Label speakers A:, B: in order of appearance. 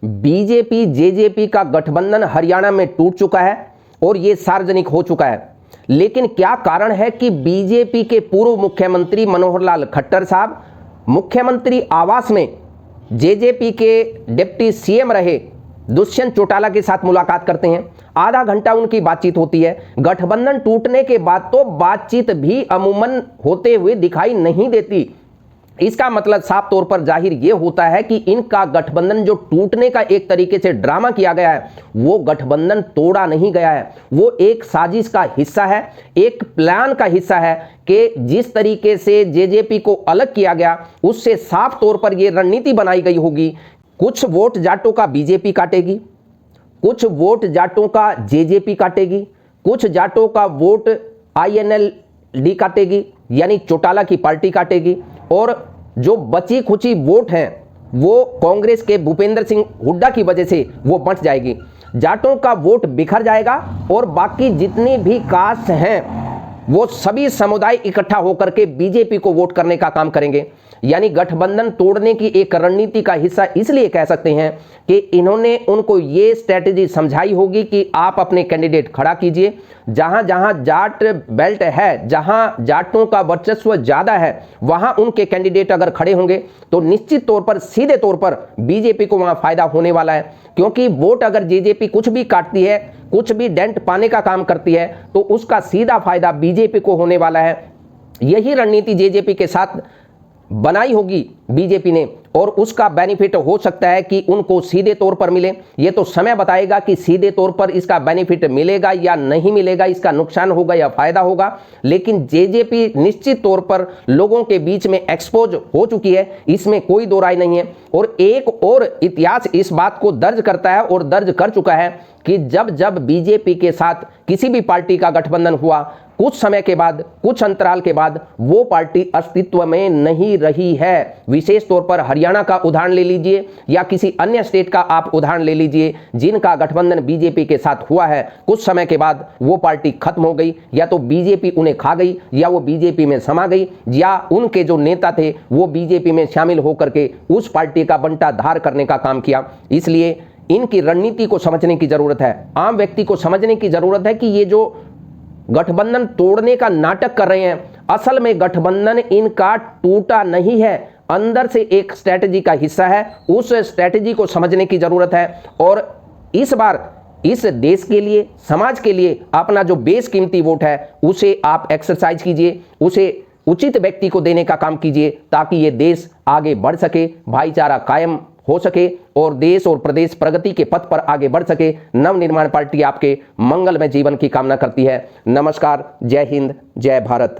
A: BJP JJP का गठबंधन हरियाणा में टूट चुका है और यह सार्वजनिक हो चुका है। लेकिन क्या कारण है कि बीजेपी के पूर्व मुख्यमंत्री मनोहर लाल खट्टर साहब मुख्यमंत्री आवास में जेजेपी के डिप्टी सीएम रहे दुष्यंत चौटाला के साथ मुलाकात करते हैं। आधा घंटा उनकी बातचीत होती है। गठबंधन टूटने के बाद तो बातचीत भी अमूमन होते हुए दिखाई नहीं देती। इसका मतलब साफ तौर पर जाहिर यह होता है कि इनका गठबंधन जो टूटने का एक तरीके से ड्रामा किया गया है, वो गठबंधन तोड़ा नहीं गया है, वो एक साजिश का हिस्सा है, एक प्लान का हिस्सा है कि जिस तरीके से जेजेपी को अलग किया गया उससे साफ तौर पर यह रणनीति बनाई गई होगी। कुछ वोट जाटों का बीजेपी काटेगी, कुछ वोट जाटों का जेजेपी काटेगी, कुछ जाटों का वोट आईएनएलडी काटेगी यानी चौटाला की पार्टी काटेगी, और जो बची खुची वोट हैं वो कांग्रेस के भूपेंद्र सिंह हुड्डा की वजह से वो बंट जाएगी। जाटों का वोट बिखर जाएगा और बाकी जितनी भी कास्ट हैं वो सभी समुदाय इकट्ठा होकर के बीजेपी को वोट करने का काम करेंगे। यानी गठबंधन तोड़ने की एक रणनीति का हिस्सा इसलिए कह सकते हैं कि इन्होंने उनको ये स्ट्रेटेजी समझाई होगी कि आप अपने कैंडिडेट खड़ा कीजिए, जहां जहां जाट बेल्ट है, जहां जाटों का वर्चस्व ज्यादा है, वहां उनके कैंडिडेट अगर खड़े होंगे तो निश्चित तौर पर सीधे तौर पर बीजेपी को वहां फायदा होने वाला है। क्योंकि वोट अगर जेजेपी कुछ भी काटती है, कुछ भी डेंट पाने का काम करती है, तो उसका सीधा फायदा बीजेपी को होने वाला है। यही रणनीति जेजेपी के साथ बनाई होगी बीजेपी ने, और उसका बेनिफिट हो सकता है कि उनको सीधे तौर पर मिले। ये तो समय बताएगा कि सीधे तौर पर इसका बेनिफिट मिलेगा या नहीं मिलेगा, इसका नुकसान होगा या फायदा होगा। लेकिन जेजेपी निश्चित तौर पर लोगों के बीच में एक्सपोज हो चुकी है, इसमें कोई दो राय नहीं है। और एक और इतिहास इस बात को दर्ज करता है और दर्ज कर चुका है कि जब जब बीजेपी के साथ किसी भी पार्टी का गठबंधन हुआ, कुछ समय के बाद, कुछ अंतराल के बाद वो पार्टी अस्तित्व में नहीं रही है। विशेष तौर पर हरियाणा का उदाहरण ले लीजिए या किसी अन्य स्टेट का आप उदाहरण ले लीजिए जिनका गठबंधन बीजेपी के साथ हुआ है, कुछ समय के बाद वो पार्टी खत्म हो गई, या तो बीजेपी उन्हें खा गई या वो बीजेपी में समा गई, या उनके जो नेता थे वो बीजेपी में शामिल होकर के उस पार्टी का बंटाधार करने का काम किया। इसलिए इनकी रणनीति को समझने की जरूरत है, आम व्यक्ति को समझने की जरूरत है कि ये जो गठबंधन तोड़ने का नाटक कर रहे हैं, असल में गठबंधन इनका टूटा नहीं है, अंदर से एक स्ट्रेटजी का हिस्सा है। उस स्ट्रेटजी को समझने की जरूरत है और इस बार इस देश के लिए, समाज के लिए अपना जो बेशकीमती वोट है उसे आप एक्सरसाइज कीजिए, उसे उचित व्यक्ति को देने का काम कीजिए ताकि ये देश आगे बढ़ सके, भाईचारा कायम हो सके और देश और प्रदेश प्रगति के पथ पर आगे बढ़ सके। नवनिर्माण पार्टी आपके मंगलमय जीवन की कामना करती है। नमस्कार, जय हिंद, जय भारत।